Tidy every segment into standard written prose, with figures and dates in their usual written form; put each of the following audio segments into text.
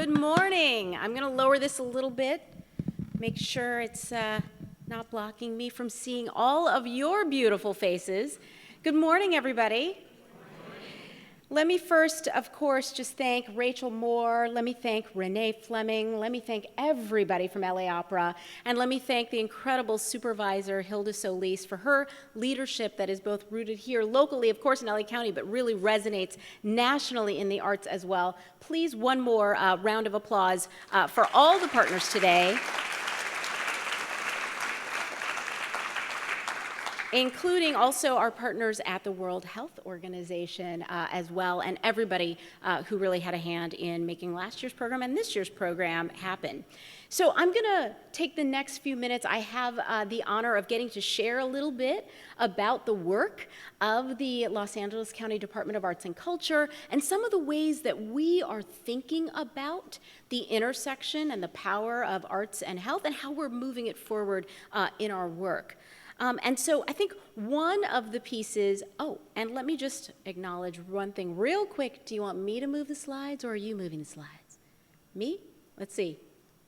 Good morning. I'm going to lower this a little bit, make sure it's not blocking me from seeing all of your beautiful faces. Good morning, everybody. Let me first, of course, just thank Rachel Moore. Let me thank Renee Fleming. Let me thank everybody from LA Opera. And let me thank the incredible supervisor, Hilda Solis, for her leadership that is both rooted here locally, of course, in LA County, but really resonates nationally in the arts as well. Please, one more round of applause for all the partners today, including also our partners at the World Health Organization as well, and everybody who really had a hand in making last year's program and this year's program happen. So I'm going to take the next few minutes. I have the honor of getting to share a little bit about the work of the Los Angeles County Department of Arts and Culture and some of the ways that we are thinking about the intersection and the power of arts and health and how we're moving it forward in our work. And so I think one of the pieces, and let me just acknowledge one thing real quick. Do you want me to move the slides or are you moving the slides? Me? Let's see.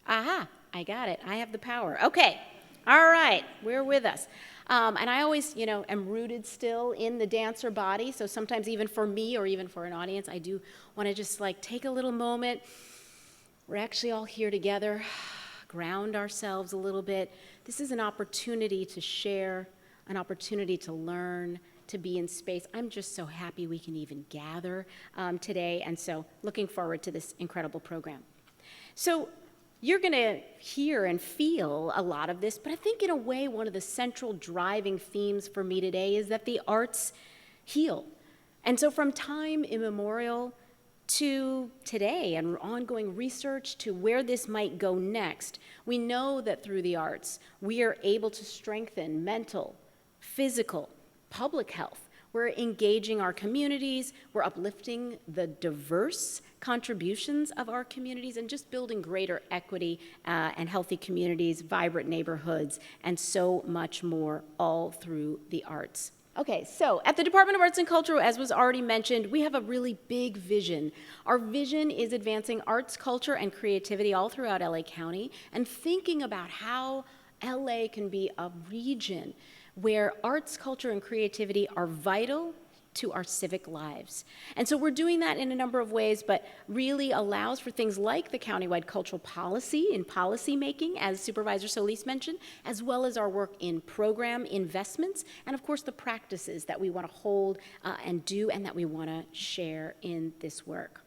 Aha, I got it. I have the power. Okay. All right. We're with us. And I always, am rooted still in the dancer body. So sometimes even for me or even for an audience, I do want to just take a little moment. We're actually all here together. Ground ourselves a little bit. This is an opportunity to share, an opportunity to learn, to be in space. I'm just so happy we can even gather today, and so looking forward to this incredible program. So you're going to hear and feel a lot of this, but I think in a way one of the central driving themes for me today is that the arts heal. And so from time immemorial to today and ongoing research to where this might go next, we know that through the arts, we are able to strengthen mental, physical, public health. We're engaging our communities, we're uplifting the diverse contributions of our communities and just building greater equity and healthy communities, vibrant neighborhoods, and so much more, all through the arts. Okay, so at the Department of Arts and Culture, as was already mentioned, we have a really big vision. Our vision is advancing arts, culture, and creativity all throughout LA County and thinking about how LA can be a region where arts, culture, and creativity are vital to our civic lives. And so we're doing that in a number of ways, but really allows for things like the countywide cultural policy and policy making, as Supervisor Solis mentioned, as well as our work in program investments, and of course the practices that we want to hold and do and that we want to share in this work.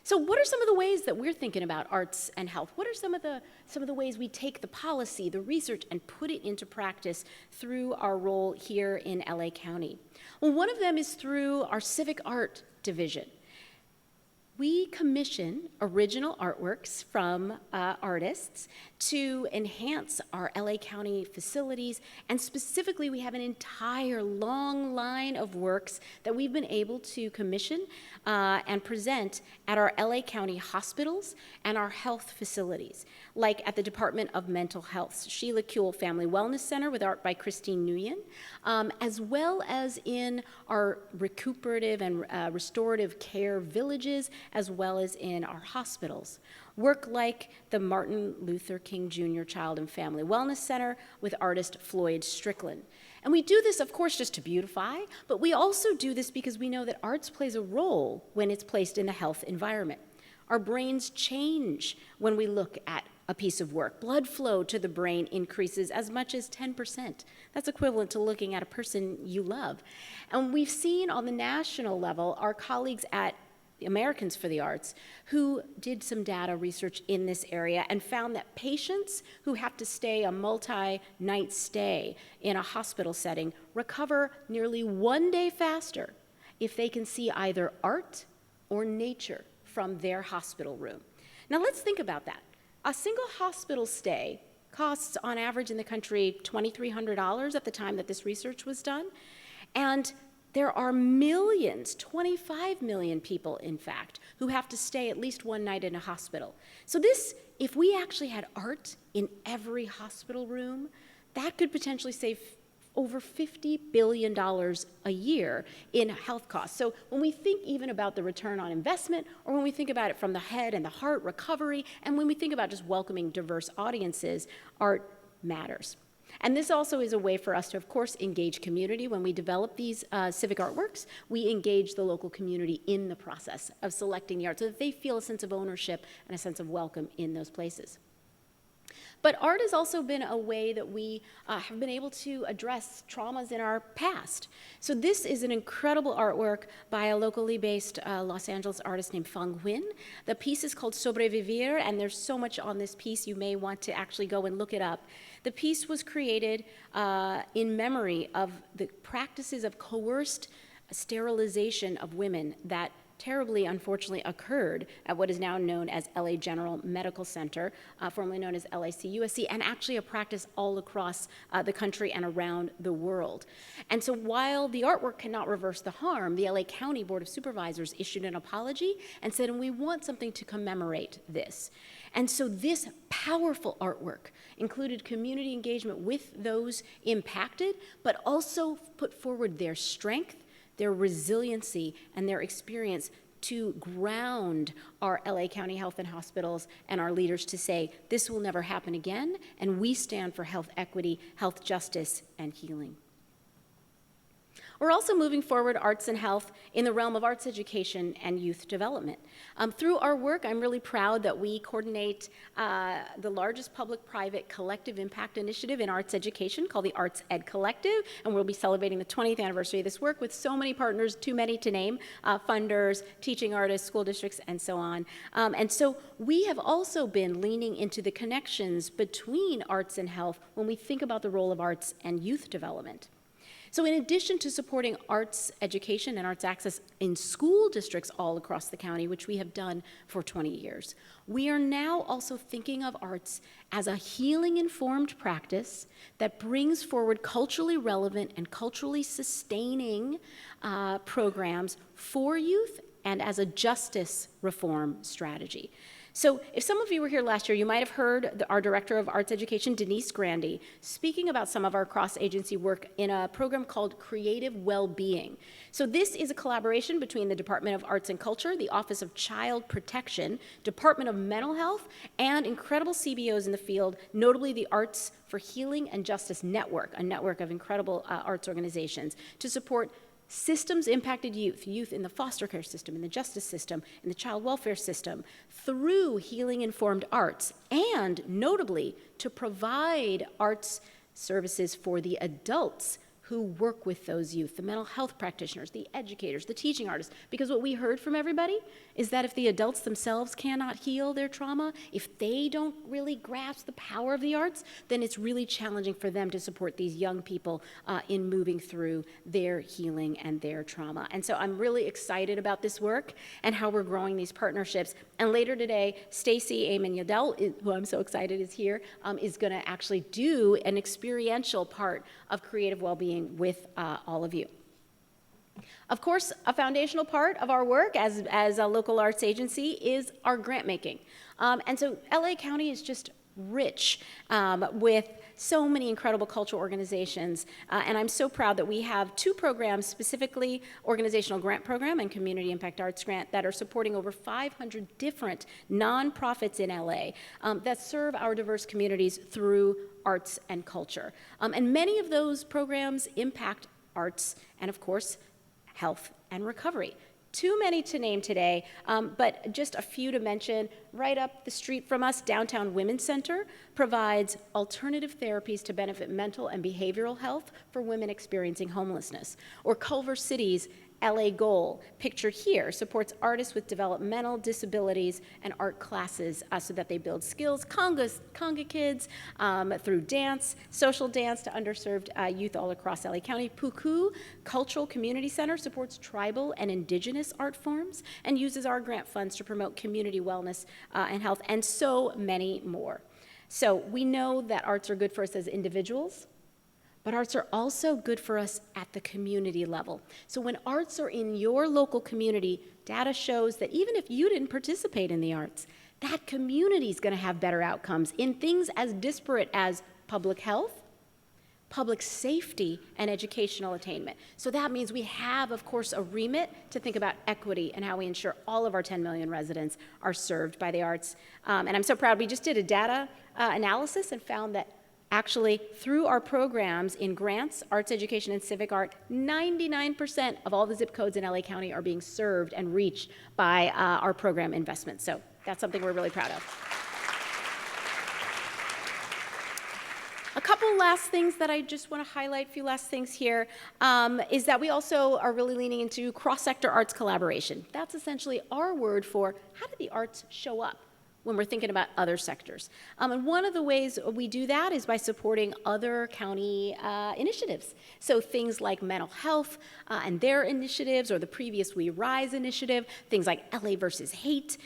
So what are some of the ways that we're thinking about arts and health? What are some of the ways we take the policy, the research, and put it into practice through our role here in LA County? Well, one of them is through our civic art division. We commission original artworks from artists to enhance our LA County facilities, and specifically we have an entire long line of works that we've been able to commission and present at our LA County hospitals and our health facilities, like at the Department of Mental Health, Sheila Kuehl Family Wellness Center with art by Kristin Nguyen, as well as in our recuperative and restorative care villages, as well as in our hospitals. Work like the Martin Luther King Jr. Child and Family Wellness Center with artist Floyd Strickland. And we do this, of course, just to beautify, but we also do this because we know that arts plays a role when it's placed in a health environment. Our brains change when we look at a piece of work. Blood flow to the brain increases as much as 10%. That's equivalent to looking at a person you love. And we've seen on the national level, our colleagues at Americans for the Arts, who did some data research in this area and found that patients who have to stay a multi-night stay in a hospital setting recover nearly 1 day faster if they can see either art or nature from their hospital room. Now let's think about that. A single hospital stay costs on average in the country $2,300 at the time that this research was done, and there are millions, 25 million people, in fact, who have to stay at least one night in a hospital. So this, if we actually had art in every hospital room, that could potentially save over $50 billion a year in health costs. So when we think even about the return on investment, or when we think about it from the head and the heart recovery, and when we think about just welcoming diverse audiences, art matters. And this also is a way for us to, of course, engage community. When we develop these civic artworks, we engage the local community in the process of selecting the art so that they feel a sense of ownership and a sense of welcome in those places. But art has also been a way that we have been able to address traumas in our past. So this is an incredible artwork by a locally based Los Angeles artist named Fang Huynh. The piece is called Sobrevivir, and there's so much on this piece you may want to actually go and look it up. The piece was created in memory of the practices of coerced sterilization of women that terribly, unfortunately, occurred at what is now known as LA General Medical Center, formerly known as LAC-USC, and actually a practice all across the country and around the world. And so while the artwork cannot reverse the harm, the LA County Board of Supervisors issued an apology and said, and we want something to commemorate this. And so this powerful artwork included community engagement with those impacted, but also put forward their strength, their resiliency, and their experience to ground our LA County Health and Hospitals and our leaders to say, this will never happen again, and we stand for health equity, health justice, and healing. We're also moving forward arts and health in the realm of arts education and youth development. Through our work, I'm really proud that we coordinate the largest public-private collective impact initiative in arts education called the Arts Ed Collective, and we'll be celebrating the 20th anniversary of this work with so many partners, too many to name, funders, teaching artists, school districts, and so on. And so we have also been leaning into the connections between arts and health when we think about the role of arts and youth development. So in addition to supporting arts education and arts access in school districts all across the county, which we have done for 20 years, we are now also thinking of arts as a healing-informed practice that brings forward culturally relevant and culturally sustaining programs for youth and as a justice reform strategy. So if some of you were here last year, you might have heard our Director of Arts Education, Denise Grandy, speaking about some of our cross-agency work in a program called Creative Well-Being. So this is a collaboration between the Department of Arts and Culture, the Office of Child Protection, Department of Mental Health, and incredible CBOs in the field, notably the Arts for Healing and Justice Network, a network of incredible arts organizations, to support systems-impacted youth in the foster care system, in the justice system, in the child welfare system, through healing-informed arts, and notably to provide arts services for the adults who work with those youth, the mental health practitioners, the educators, the teaching artists. Because what we heard from everybody is that if the adults themselves cannot heal their trauma, if they don't really grasp the power of the arts, then it's really challenging for them to support these young people in moving through their healing and their trauma. And so I'm really excited about this work and how we're growing these partnerships. And later today, Stacy Amon-Yadel, who I'm so excited is here, is going to actually do an experiential part of creative well-being with all of you. Of course, a foundational part of our work as a local arts agency is our grant making. And so LA County is just rich with so many incredible cultural organizations, and I'm so proud that we have two programs, specifically Organizational Grant Program and Community Impact Arts Grant, that are supporting over 500 different nonprofits in LA that serve our diverse communities through arts and culture. And many of those programs impact arts and, of course, health and recovery. Too many to name today, but just a few to mention. Right up the street from us, Downtown Women's Center provides alternative therapies to benefit mental and behavioral health for women experiencing homelessness. Or Culver City's LA Goal, pictured here, supports artists with developmental disabilities and art classes so that they build skills. Conga kids through dance, social dance to underserved youth all across LA County. Puku Cultural Community Center supports tribal and indigenous art forms and uses our grant funds to promote community wellness and health, and so many more. So we know that arts are good for us as individuals, but arts are also good for us at the community level. So when arts are in your local community, data shows that even if you didn't participate in the arts, that community is going to have better outcomes in things as disparate as public health, public safety, and educational attainment. So that means we have, of course, a remit to think about equity and how we ensure all of our 10 million residents are served by the arts. And I'm so proud, we just did a data analysis and found that actually through our programs in grants, arts education, and civic art, 99% of all the zip codes in LA County are being served and reached by our program investments. So that's something we're really proud of. A couple last things that I just want to highlight, a few last things here, is that we also are really leaning into cross-sector arts collaboration. That's essentially our word for how do the arts show up when we're thinking about other sectors. And one of the ways we do that is by supporting other county initiatives. So things like mental health and their initiatives, or the previous We Rise initiative, things like LA versus Hate,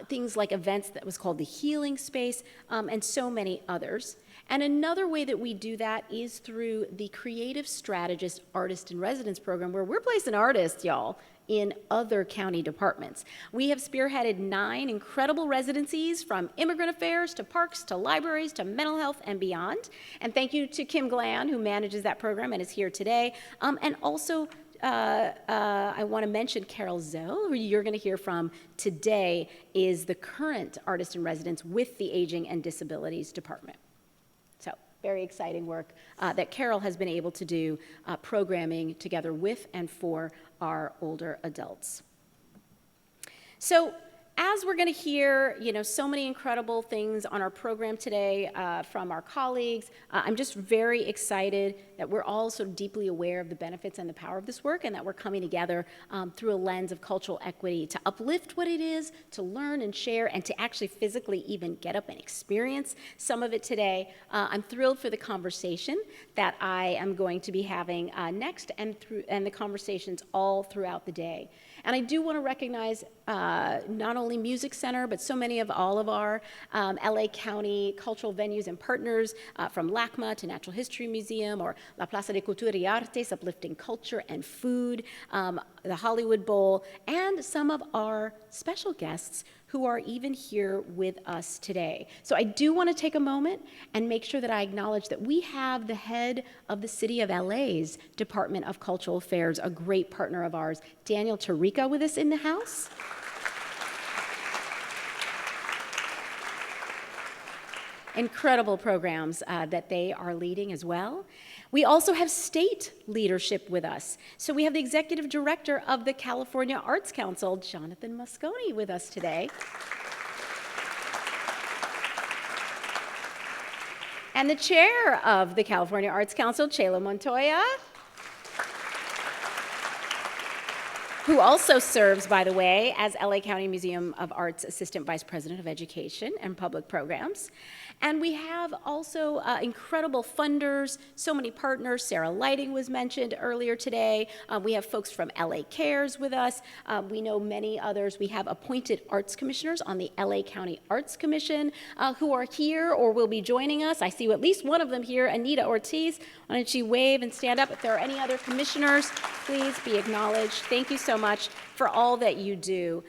things like events that was called the Healing Space, and so many others. And another way that we do that is through the Creative Strategist Artist in Residence program, where we're placing artists, y'all, in other county departments. We have spearheaded 9 incredible residencies from immigrant affairs to parks to libraries to mental health and beyond. And thank you to Kim Glan, who manages that program and is here today. And also, I want to mention Carol Zell, who you're going to hear from today, is the current artist in residence with the Aging and Disabilities Department. So very exciting work that Carol has been able to do, programming together with and for our older adults. So as we're going to hear, so many incredible things on our program today from our colleagues, I'm just very excited that we're all so deeply aware of the benefits and the power of this work, and that we're coming together through a lens of cultural equity to uplift what it is, to learn and share, and to actually physically even get up and experience some of it today. I'm thrilled for the conversation that I am going to be having next, and the conversations all throughout the day. And I do want to recognize not only Music Center, but so many of all of our LA County cultural venues and partners, from LACMA to Natural History Museum, or La Plaza de Cultura y Artes, uplifting culture and food, the Hollywood Bowl, and some of our special guests who are even here with us today. So I do want to take a moment and make sure that I acknowledge that we have the head of the City of LA's Department of Cultural Affairs, a great partner of ours, Daniel Tarica, with us in the house. Incredible programs that they are leading as well. We also have state leadership with us. So we have the executive director of the California Arts Council, Jonathan Mosconi, with us today. And the chair of the California Arts Council, Chelo Montoya, who also serves, by the way, as LA County Museum of Art's Assistant Vice President of Education and Public Programs. And we have also incredible funders, so many partners. Sarah Lighting was mentioned earlier today. We have folks from LA Cares with us. We know many others. We have appointed arts commissioners on the LA County Arts Commission who are here or will be joining us. I see at least one of them here, Anita Ortiz. Why don't you wave and stand up? If there are any other commissioners, please be acknowledged. Thank you so much for all that you do.